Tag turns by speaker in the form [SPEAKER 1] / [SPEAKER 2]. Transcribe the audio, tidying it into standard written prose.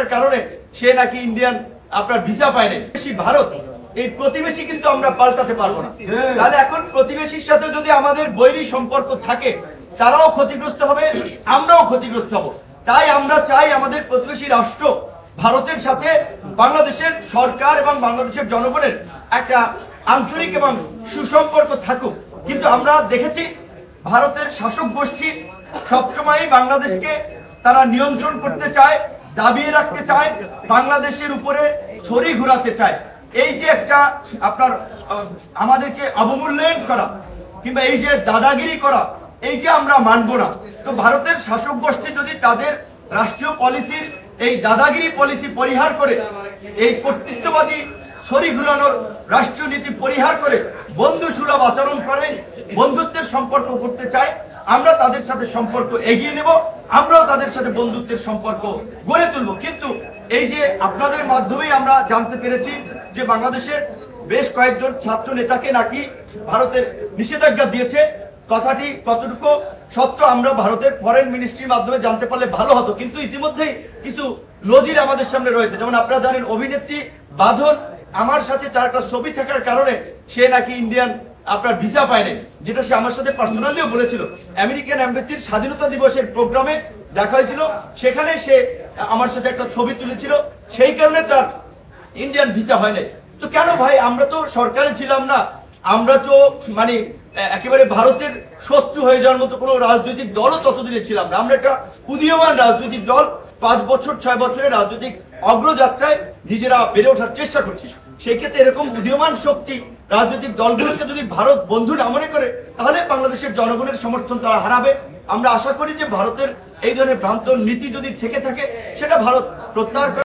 [SPEAKER 1] থাকার কারণে সে নাকি ইন্ডিয়ান আপনার ভিসা পায় না। ভারত এই প্রতিবেশী কিন্তু আমরা পাল্টাতে পারবো না। তাহলে এখন প্রতিবেশীর সাথে যদি আমাদের বৈরী সম্পর্ক থাকে, তারাও ক্ষতিগ্রস্ত হবে, আমরাও ক্ষতিগ্রস্ত হব। তাই আমরা চাই আমাদের প্রতিবেশী রাষ্ট্র ভারতের সাথে বাংলাদেশের সরকার এবং বাংলাদেশের জনগণের একটা আন্তরিক এবং সুসম্পর্ক থাকুক। কিন্তু আমরা দেখেছি ভারতের শাসক গোষ্ঠী সবসময় বাংলাদেশকে তারা নিয়ন্ত্রণ করতে চায়, দাবিয়ে রাখতে চায়, বাংলাদেশের উপরে ছড়ি ঘুরাতে চায়। এই যে একটা আপনার আমাদেরকে অবমূল্যায়ন করা কিংবা এই যে দাদাগিরি করা, এই যে আমরা মানবো না। তো ভারতের শাসক গোষ্ঠী যদি তাদের রাষ্ট্রীয় পলিসির এই দাদাগিরি পলিসি পরিহার করে, এই কর্তৃত্ববাদী ছড়ি ঘুরানোর রাষ্ট্রীয় নীতি পরিহার করে বন্ধু সুলভ আচরণ করে, বন্ধুত্বের সম্পর্ক করতে চায়, আমরা তাদের সাথে সম্পর্ক এগিয়ে নেব, আমরাও তাদের সাথে বন্ধুত্বের সম্পর্ক গড়ে তুলব। কিন্তু এই যে আপনাদের মাধ্যমেই আমরা জানতে পেরেছি যে বাংলাদেশের বেশ কয়েকজন ছাত্র নেতাকে নাকি ভারতের নিষেধাজ্ঞা দিয়েছে, কথাটি কতটুকু সত্য আমরা ভারতের ফরেন মিনিস্ট্রির মাধ্যমে জানতে পারলে ভালো হতো। কিন্তু ইতিমধ্যেই কিছু নজির আমাদের সামনে রয়েছে। যেমন আপনারা জানেন অভিনেত্রী বাঁধন, আমার সাথে তার একটা ছবি থাকার কারণে সে নাকি ইন্ডিয়ান আপনার ভিসা পায় নাই, যেটা সে আমার সাথে পার্সোনালিও বলেছিল। আমেরিকান এম্বাসির স্বাধীনতা দিবসের প্রোগ্রামে দেখা হয়েছিল, সেখানে সে আমার সাথে একটা ছবি তুলেছিল, সেই কারণে তার ইন্ডিয়ান ভিসা হয় নাই। তো কেন ভাই, আমরা তো সরকারে ছিলাম না, আমরা তো মানে একেবারে ভারতের শত্রু হয়ে যাওয়ার মতো কোনো রাজনৈতিক দলও ততদিনে ছিলাম না। আমরা একটা উদীয়মান রাজনৈতিক দল, 5 বছর 6 বছরের রাজনৈতিক অগ্রযাত্রায় নিজেরা বেড়ে ওঠার চেষ্টা করছি। সেই ক্ষেত্রে এরকম উদীয়মান শক্তি রাজনৈতিক দলগুলোকে যদি ভারত বন্ধু না মনে করে, তাহলে বাংলাদেশের জনগণের সমর্থন তারা হারাবে। আমরা আশা করি যে ভারতের এই ধরনের ভ্রান্ত নীতি যদি থেকে থাকে, সেটা ভারত প্রত্যাহার করে